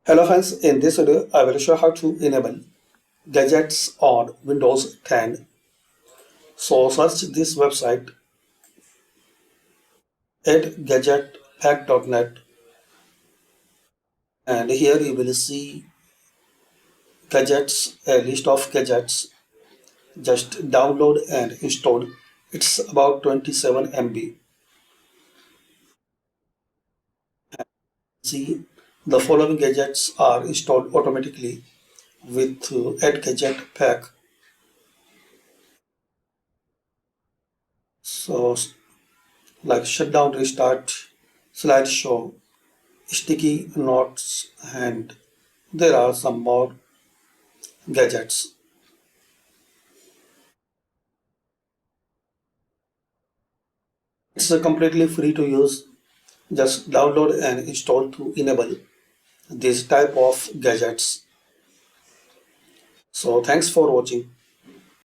Hello friends, in this video I will show how to enable gadgets on Windows 10. So search this website at gadgetpack.net and here you will see gadgets, a list of gadgets. Just download and install. It's about 27 MB. See, the following gadgets are installed automatically with Add Gadget Pack. So like shutdown, restart, slideshow, sticky notes, and there are some more gadgets. It's completely free to use. Just download and install to enable this type of gadgets. So thanks for watching.